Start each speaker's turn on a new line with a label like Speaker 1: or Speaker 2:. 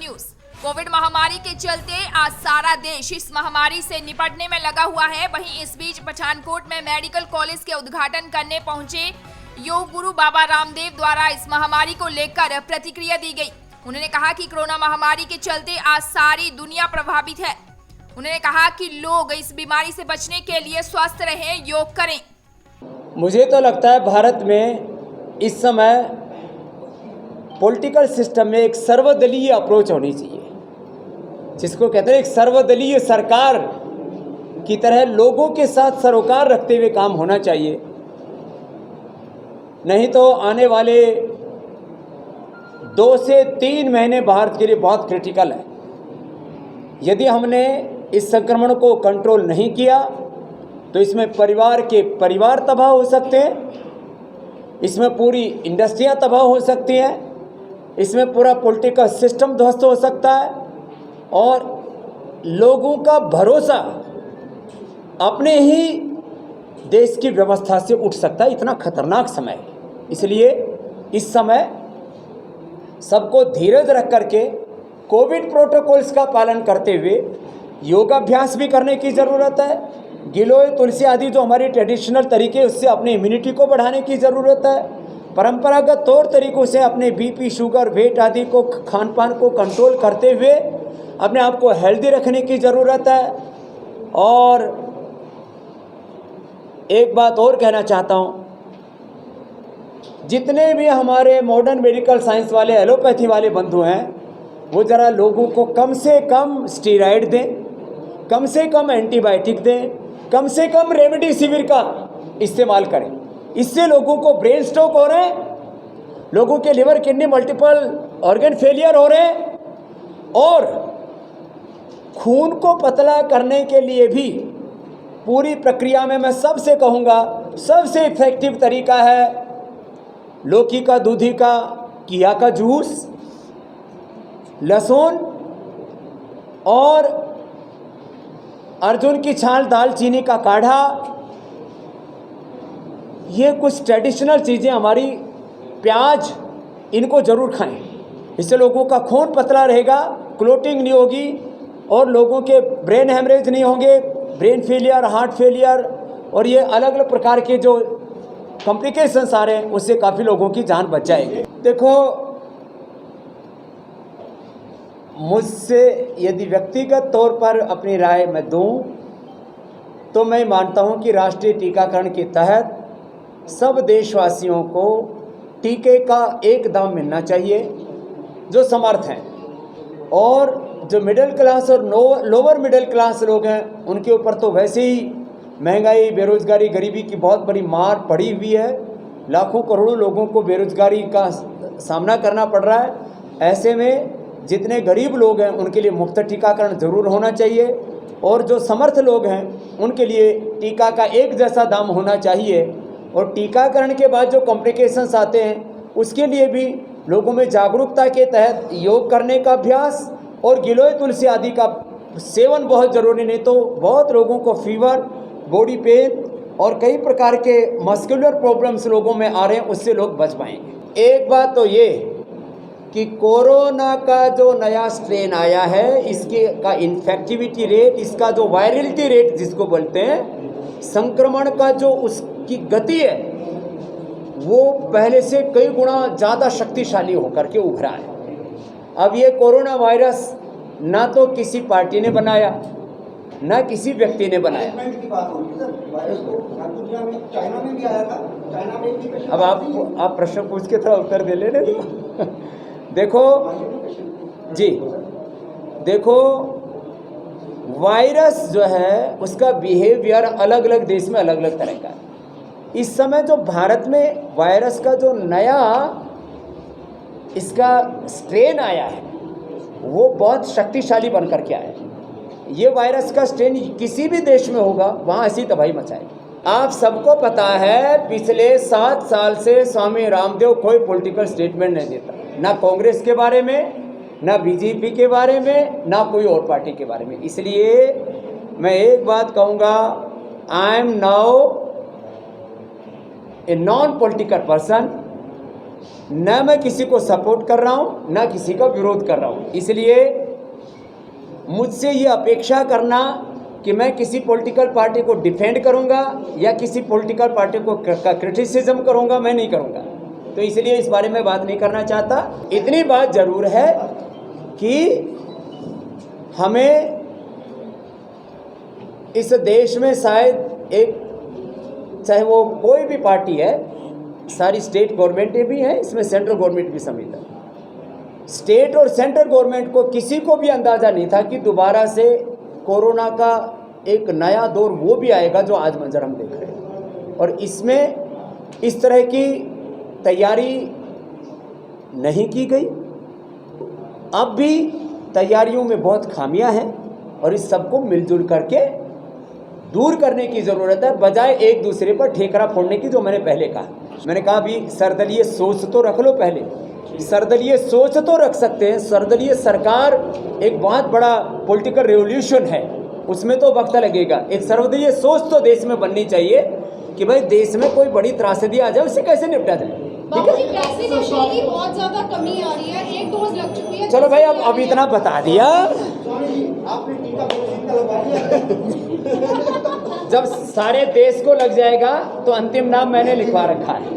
Speaker 1: News. Covid महामारी के चलते आज सारा देश इस महामारी से निपटने में लगा हुआ है। वहीं इस बीच पठानकोट में मेडिकल कॉलेज के उद्घाटन करने पहुंचे योग गुरु बाबा रामदेव द्वारा इस महामारी को लेकर प्रतिक्रिया दी गई। उन्होंने कहा कि कोरोना महामारी के चलते आज सारी दुनिया प्रभावित है। उन्होंने कहा कि लोग इस बीमारी से बचने के लिए स्वस्थ रहें, योग करें।
Speaker 2: मुझे तो लगता है भारत में इस समय पॉलिटिकल सिस्टम में एक सर्वदलीय अप्रोच होनी चाहिए, जिसको कहते हैं एक सर्वदलीय सरकार की तरह लोगों के साथ सरोकार रखते हुए काम होना चाहिए। नहीं तो आने वाले 2 से 3 महीने भारत के लिए बहुत क्रिटिकल है। यदि हमने इस संक्रमण को कंट्रोल नहीं किया तो इसमें परिवार के परिवार तबाह हो सकते हैं, इसमें पूरी इंडस्ट्रियां तबाह हो सकती हैं, इसमें पूरा पॉलिटिकल सिस्टम ध्वस्त हो सकता है और लोगों का भरोसा अपने ही देश की व्यवस्था से उठ सकता है। इतना खतरनाक समय है, इसलिए इस समय सबको धीरज रख करके कोविड प्रोटोकॉल्स का पालन करते हुए योगाभ्यास भी करने की ज़रूरत है। गिलोय, तुलसी आदि जो हमारी ट्रेडिशनल तरीके उससे अपनी इम्यूनिटी को बढ़ाने की ज़रूरत है। परंपरागत तौर तरीक़ों से अपने बीपी, शुगर, वेट आदि को, खान पान को कंट्रोल करते हुए अपने आप को हेल्दी रखने की ज़रूरत है। और एक बात और कहना चाहता हूँ, जितने भी हमारे मॉडर्न मेडिकल साइंस वाले, एलोपैथी वाले बंधु हैं, वो ज़रा लोगों को कम से कम स्टीराइड दें, कम से कम एंटीबायोटिक दें, कम से कम रेमडेसिविर का इस्तेमाल करें। इससे लोगों को ब्रेन स्ट्रोक हो रहे हैं, लोगों के liver, kidney, multiple organ failure हो रहे हैं और खून को पतला करने के लिए भी पूरी प्रक्रिया में मैं सबसे कहूँगा सबसे इफेक्टिव तरीका है लौकी का, दूधी का, किया का जूस, लहसुन और अर्जुन की छाल, दालचीनी का काढ़ा। ये कुछ ट्रेडिशनल चीज़ें हमारी, प्याज, इनको ज़रूर खाएं। इससे लोगों का खून पतला रहेगा, क्लोटिंग नहीं होगी और लोगों के ब्रेन हेमरेज नहीं होंगे, ब्रेन फेलियर, हार्ट फेलियर और ये अलग अलग प्रकार के जो कॉम्प्लिकेशंस आ रहे हैं उससे काफ़ी लोगों की जान बच जाएगी। देखो, मुझसे यदि व्यक्तिगत तौर पर अपनी राय मैं दूं तो मैं मानता हूं कि राष्ट्रीय टीकाकरण के तहत सब देशवासियों को टीके का एक दाम मिलना चाहिए जो समर्थ हैं, और जो मिडिल क्लास और लोअर मिडिल क्लास लोग हैं उनके ऊपर तो वैसे ही महंगाई, बेरोज़गारी, गरीबी की बहुत बड़ी मार पड़ी हुई है। लाखों करोड़ों लोगों को बेरोज़गारी का सामना करना पड़ रहा है। ऐसे में जितने गरीब लोग हैं उनके लिए मुफ्त टीकाकरण ज़रूर होना चाहिए और जो समर्थ लोग हैं उनके लिए टीका का एक जैसा दाम होना चाहिए। और टीकाकरण के बाद जो कॉम्प्लिकेशंस आते हैं उसके लिए भी लोगों में जागरूकता के तहत योग करने का अभ्यास और गिलोय, तुलसी आदि का सेवन बहुत ज़रूरी। नहीं तो बहुत लोगों को फीवर, बॉडी पेन और कई प्रकार के मस्कुलर प्रॉब्लम्स लोगों में आ रहे हैं, उससे लोग बच पाएंगे। एक बात तो ये कि कोरोना का जो नया स्ट्रेन आया है, इसके का इन्फेक्टिविटी रेट, इसका जो वायरलिटी रेट जिसको बोलते हैं, संक्रमण का जो उसकी गति है वो पहले से कई गुना ज़्यादा शक्तिशाली होकर के उभरा है। अब ये कोरोना वायरस ना तो किसी पार्टी ने बनाया, ना किसी व्यक्ति ने बनाया। अब आप प्रश्न पूछ के थोड़ा उत्तर दे ले। देखो जी, देखो, वायरस जो है उसका बिहेवियर अलग अलग देश में अलग अलग तरह का है। इस समय जो भारत में वायरस का जो नया इसका स्ट्रेन आया है वो बहुत शक्तिशाली बनकर के आया है। ये वायरस का स्ट्रेन किसी भी देश में होगा वहाँ ऐसी तबाही मचाएगी। आप सबको पता है पिछले 7 साल से स्वामी रामदेव कोई पॉलिटिकल स्टेटमेंट नहीं देता, ना कांग्रेस के बारे में, ना बीजेपी के बारे में, ना कोई और पार्टी के बारे में। इसलिए मैं एक बात कहूँगा, I am now a non political person न मैं किसी को सपोर्ट कर रहा हूँ न किसी का विरोध कर रहा हूँ। इसलिए मुझसे ये अपेक्षा करना कि मैं किसी पॉलिटिकल पार्टी को डिफेंड करूँगा या किसी पॉलिटिकल पार्टी को क्रिटिसिज्म करूँगा, मैं नहीं करूँगा। तो इसलिए इस बारे में बात नहीं करना चाहता। इतनी बात ज़रूर है कि हमें इस देश में शायद एक, चाहे वो कोई भी पार्टी है, सारी स्टेट गवर्नमेंटें भी हैं, इसमें सेंट्रल गवर्नमेंट भी शामिल है। स्टेट और सेंट्रल गवर्नमेंट को किसी को भी अंदाज़ा नहीं था कि दोबारा से कोरोना का एक नया दौर वो भी आएगा जो आज मंजर हम देख रहे हैं। और इसमें इस तरह की तैयारी नहीं की गई। अब भी तैयारियों में बहुत खामियां हैं और इस सबको मिलजुल करके दूर करने की ज़रूरत है, बजाय एक दूसरे पर ठेकरा फोड़ने की, जो मैंने पहले कहा। मैंने कहा अभी सर्दलीय सोच तो रख लो, पहले सर्दलीय सोच तो रख सकते हैं। सर्दलीय सरकार एक बहुत बड़ा पॉलिटिकल रेवोल्यूशन है, उसमें तो वक्त लगेगा। एक सर्वदलीय सोच तो देश में बननी चाहिए कि भाई देश में कोई बड़ी त्रासदी आ जाए, उससे कैसे निपटा जाए। ठीक है,
Speaker 3: वैक्सीनेशन की बहुत ज्यादा कमी आ रही है, एक डोज लग चुकी है।
Speaker 2: चलो भाई, अब इतना बता दिया। जब सारे देश को लग जाएगा तो अंतिम नाम मैंने लिखवा रखा है।